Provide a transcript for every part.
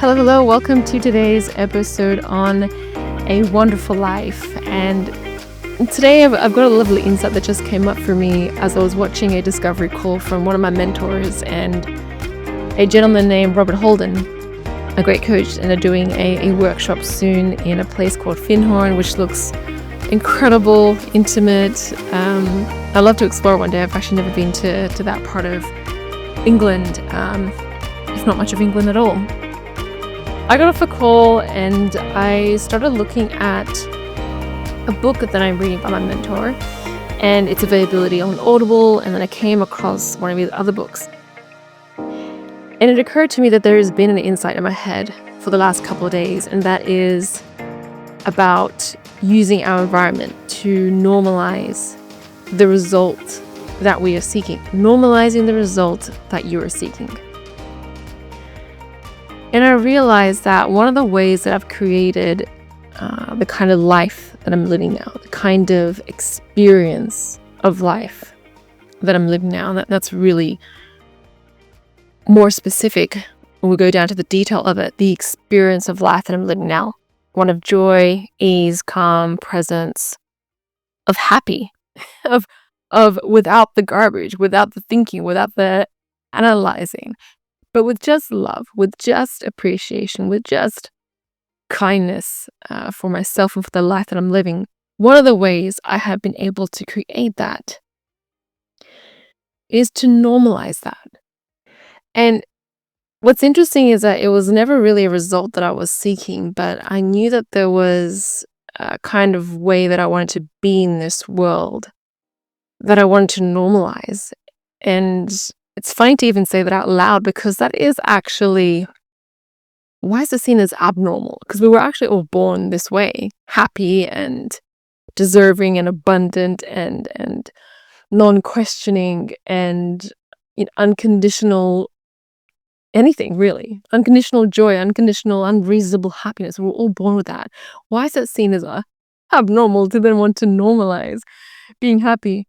Hello. Welcome to today's episode on A Wonderful Life. And today I've got a lovely insight that just came up for me as I was watching a discovery call from one of my mentors and a gentleman named Robert Holden, a great coach, and they're doing a workshop soon in a place called Finhorn, which looks incredible, intimate. I'd love to explore one day. I've actually never been to that part of England, if not much of England at all. I got off a call and I started looking at a book that I'm reading by my mentor and its availability on Audible, and then I came across one of his other books. And it occurred to me that there has been an insight in my head for the last couple of days, and that is about using our environment to normalize the result that we are seeking, normalizing the result that you are seeking. And I realized that one of the ways that I've created the kind of life that I'm living now, the kind of experience of life that I'm living now, that's really more specific. We'll go down to the detail of it, the experience of life that I'm living now. One of joy, ease, calm, presence, of happy, of without the garbage, without the thinking, without the analyzing. But with just love, with just appreciation, with just kindness for myself and for the life that I'm living. One of the ways I have been able to create that is to normalize that. And what's interesting is that it was never really a result that I was seeking, but I knew that there was a kind of way that I wanted to be in this world, that I wanted to normalize. And it's funny to even say that out loud, because that is actually, why is it seen as abnormal? Because we were actually all born this way, happy and deserving and abundant and non-questioning and unconditional anything, really. Unconditional joy, unconditional, unreasonable happiness. We're all born with that. Why is that seen as abnormal to then want to normalize being happy?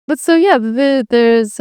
But so yeah, there's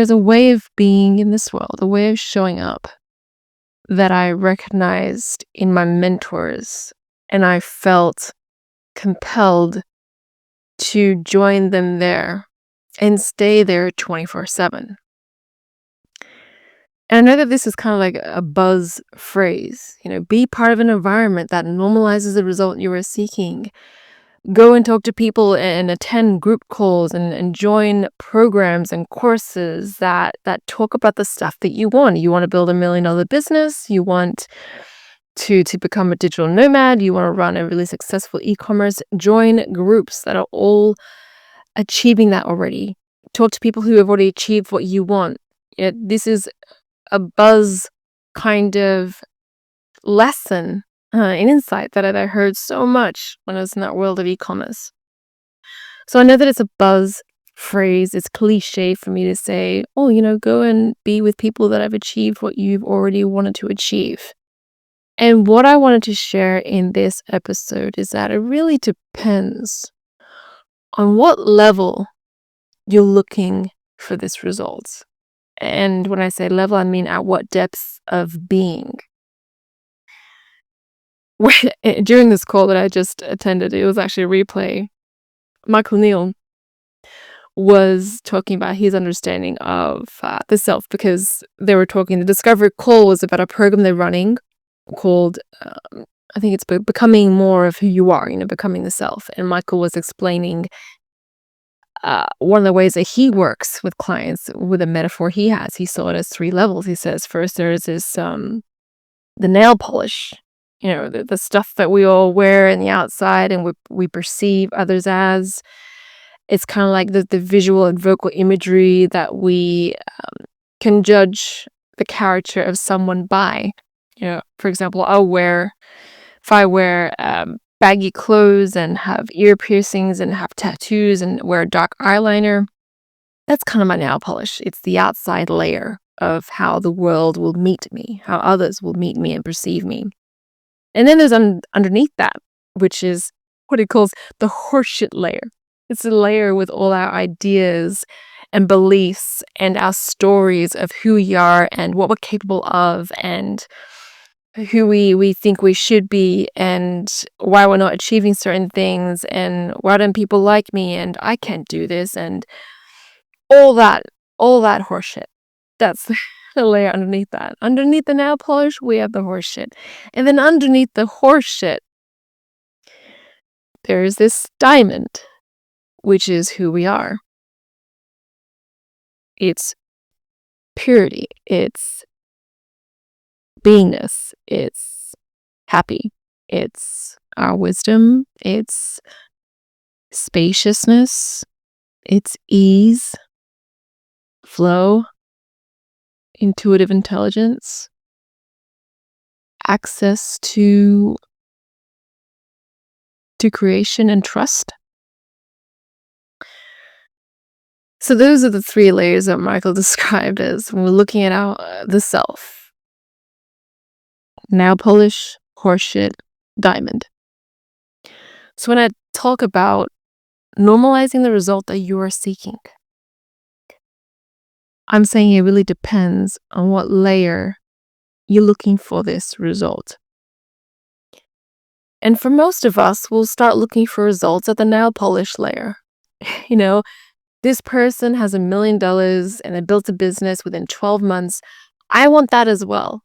a way of being in this world, a way of showing up that I recognized in my mentors, and I felt compelled to join them there and stay there 24/7. And I know that this is kind of like a buzz phrase, be part of an environment that normalizes the result you are seeking. Go and talk to people and attend group calls and join programs and courses that talk about the stuff that you want. You want to build $1 million business. You want to become a digital nomad. You want to run a really successful e-commerce. Join groups that are all achieving that already. Talk to people who have already achieved what you want. This is a buzz kind of lesson, an insight that I heard so much when I was in that world of e-commerce. So I know that it's a buzz phrase. It's cliche for me to say, go and be with people that have achieved what you've already wanted to achieve. And what I wanted to share in this episode is that it really depends on what level you're looking for this result. And when I say level, I mean at what depths of being. During this call that I just attended, it was actually a replay. Michael Neal was talking about his understanding of the self, because they were talking, the discovery call was about a program they're running called, I think it's becoming more of who you are, becoming the self. And Michael was explaining one of the ways that he works with clients with a metaphor he has. He saw it as 3 levels. He says, first there is this, the nail polish, the stuff that we all wear in the outside and we perceive others as. It's kind of like the visual and vocal imagery that we can judge the character of someone by. For example, if I wear baggy clothes and have ear piercings and have tattoos and wear dark eyeliner, that's kind of my nail polish. It's the outside layer of how the world will meet me, how others will meet me and perceive me. And then there's underneath that, which is what he calls the horseshit layer. It's a layer with all our ideas and beliefs and our stories of who we are and what we're capable of and who we think we should be and why we're not achieving certain things and why don't people like me and I can't do this and all that horseshit. That's the layer underneath that. Underneath the nail polish, we have the horseshit. And then underneath the horseshit, there's this diamond, which is who we are. It's purity. It's beingness. It's happy. It's our wisdom. It's spaciousness. It's ease, flow, intuitive intelligence, access to creation and trust. So those are the 3 layers that Michael described as when we're looking at the self. Nail polish, horseshit, diamond. So when I talk about normalizing the result that you are seeking, I'm saying it really depends on what layer you're looking for this result. And for most of us, we'll start looking for results at the nail polish layer. This person has $1 million and they built a business within 12 months. I want that as well.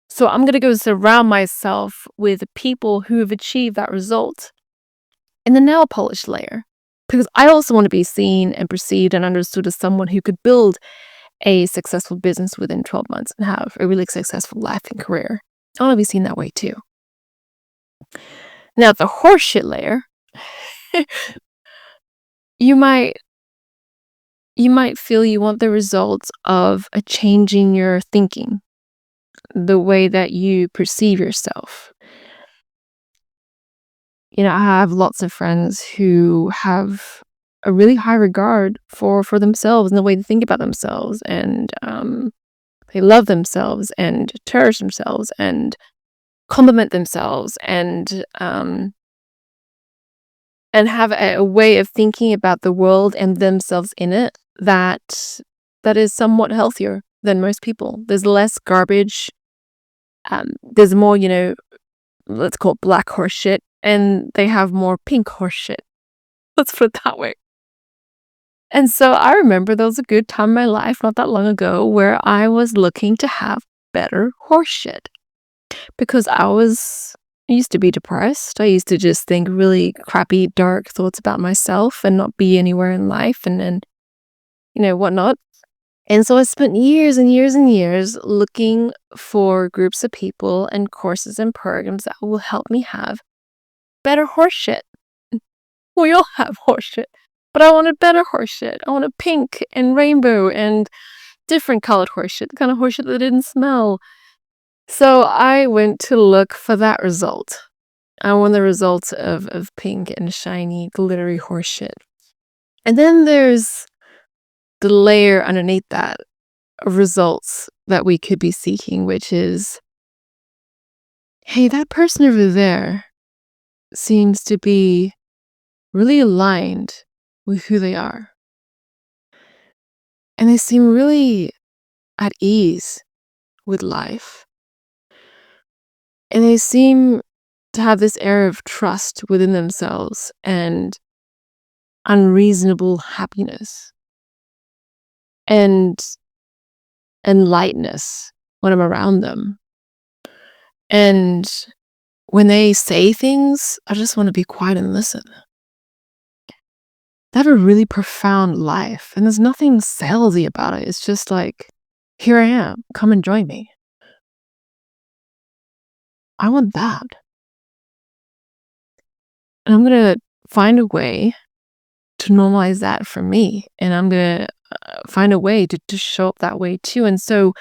So I'm going to go surround myself with people who have achieved that result in the nail polish layer. Because I also want to be seen and perceived and understood as someone who could build a successful business within 12 months and have a really successful life and career. I want to be seen that way too. Now, the horseshit layer, you might feel you want the results of a change in your thinking, the way that you perceive yourself. I have lots of friends who have a really high regard for themselves and the way they think about themselves, and they love themselves and cherish themselves and compliment themselves and have a way of thinking about the world and themselves in it that is somewhat healthier than most people. There's less garbage. There's more, let's call it black horse shit, and they have more pink horse shit. Let's put it that way. And so I remember there was a good time in my life not that long ago where I was looking to have better horse shit because I used to be depressed. I used to just think really crappy, dark thoughts about myself and not be anywhere in life and whatnot. And so I spent years and years and years looking for groups of people and courses and programs that will help me have better horse shit. We all have horse shit, but I wanted better horse shit. I wanted pink and rainbow and different colored horse shit, the kind of horse shit that didn't smell. So I went to look for that result. I want the results of pink and shiny, glittery horse shit. And then there's the layer underneath that of results that we could be seeking, which is, hey, that person over there seems to be really aligned with who they are. And they seem really at ease with life. And they seem to have this air of trust within themselves and unreasonable happiness and lightness when I'm around them. And when they say things, I just want to be quiet and listen. They have a really profound life, and there's nothing salesy about it. It's just like, here I am, come and join me. I want that. And I'm going to find a way to normalize that for me. And I'm going to find a way to show up that way too. And so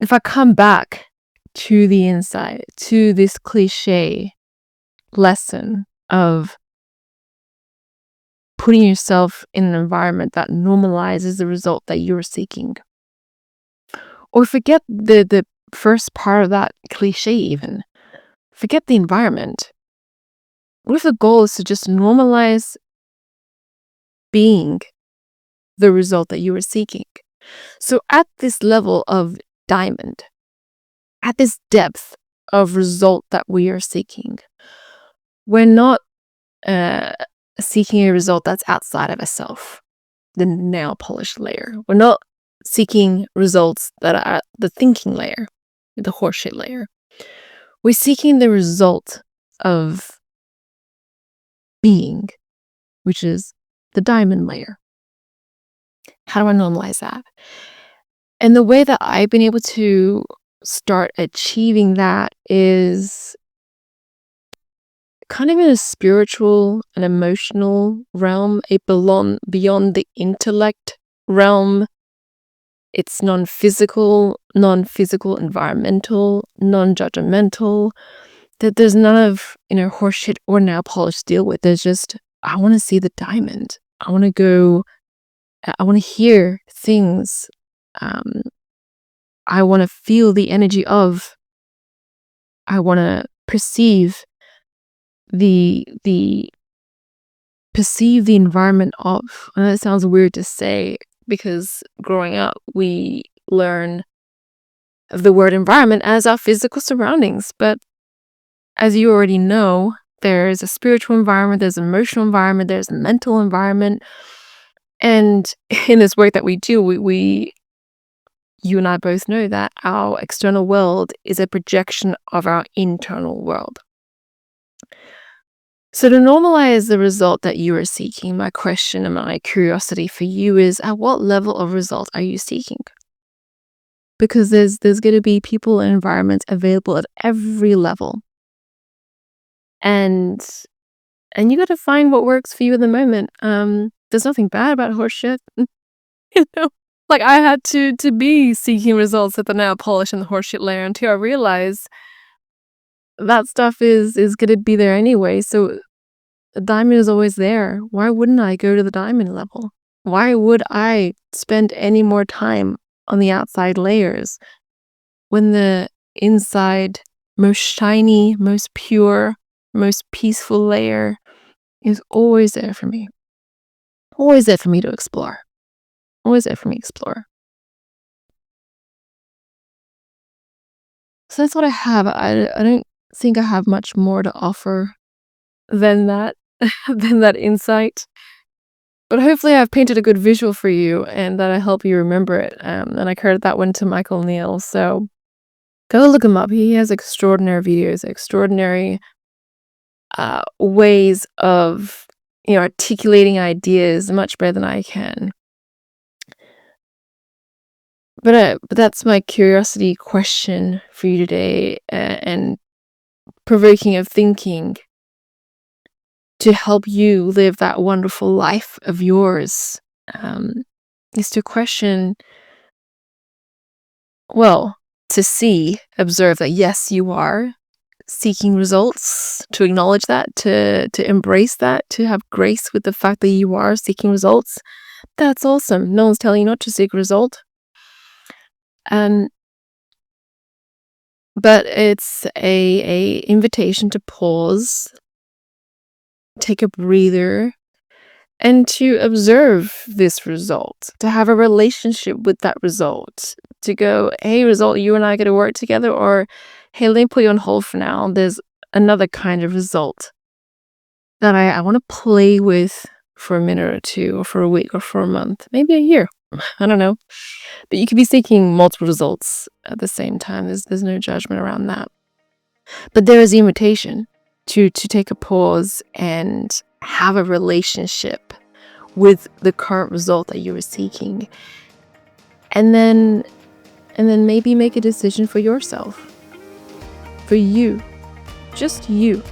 if I come back to the inside, to this cliche lesson of putting yourself in an environment that normalizes the result that you're seeking, or forget the first part of that cliche even, forget the environment. What if the goal is to just normalize being the result that you are seeking. So at this level of diamond, at this depth of result that we are seeking, we're not seeking a result that's outside of ourselves, the nail polish layer. We're not seeking results that are at the thinking layer, the horseshit layer. We're seeking the result of being, which is the diamond layer. How do I normalize that? And the way that I've been able to start achieving that is kind of in a spiritual and emotional realm, beyond the intellect realm. It's non-physical, environmental, non-judgmental. That there's none of, horseshit or nail polish to deal with. There's just, I want to see the diamond. I want to hear things. I want to feel the energy of. I want to perceive the environment of. And that sounds weird to say, because growing up we learn the word environment as our physical surroundings, but as you already know, there's a spiritual environment, there's an emotional environment, there's a mental environment. And in this work that we do, you and I both know that our external world is a projection of our internal world. So to normalize the result that you are seeking, my question and my curiosity for you is, at what level of result are you seeking? Because there's going to be people and environments available at every level. And you got to find what works for you in the moment. There's nothing bad about horseshit. Like, I had to be seeking results at the nail polish and the horseshit layer until I realized that stuff is going to be there anyway. So the diamond is always there. Why wouldn't I go to the diamond level? Why would I spend any more time on the outside layers when the inside, most shiny, most pure, most peaceful layer is always there for me? Always there for me to explore. Always there for me to explore. So that's what I have. I don't think I have much more to offer than that, than that insight. But hopefully I've painted a good visual for you and that I help you remember it. And I credit that one to Michael Neal. So go look him up. He has extraordinary videos, extraordinary ways of articulating ideas much better than I can. But that's my curiosity question for you today, and provoking of thinking to help you live that wonderful life of yours, is to question, to observe that yes, you are seeking results, to acknowledge that, to embrace that, to have grace with the fact that you are seeking results. That's awesome. No one's telling you not to seek a result. But it's a invitation to pause, take a breather, and to observe this result, to have a relationship with that result, to go, hey, result, you and I got to work together, or hey, let me put you on hold for now. There's another kind of result that I want to play with for a minute or two, or for a week, or for a month, maybe a year. I don't know. But you could be seeking multiple results at the same time. There's no judgment around that. But there is the invitation to take a pause and have a relationship with the current result that you were seeking. And then maybe make a decision for yourself. For you. Just you.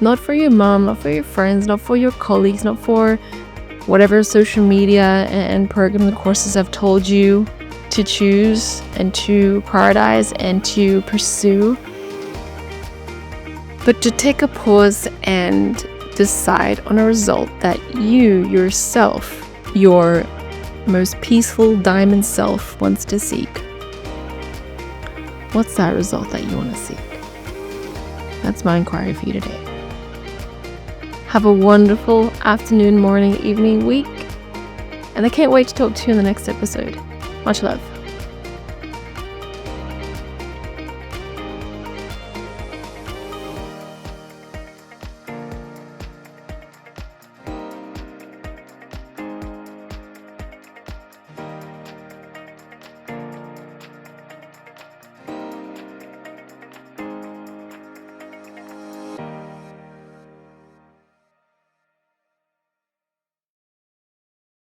Not for your mom, not for your friends, not for your colleagues, not for whatever social media and program courses have told you to choose and to prioritize and to pursue. But to take a pause and decide on a result that you yourself, your most peaceful diamond self, wants to seek. What's that result that you want to seek? That's my inquiry for you today. Have a wonderful afternoon, morning, evening, week, and I can't wait to talk to you in the next episode. Much love.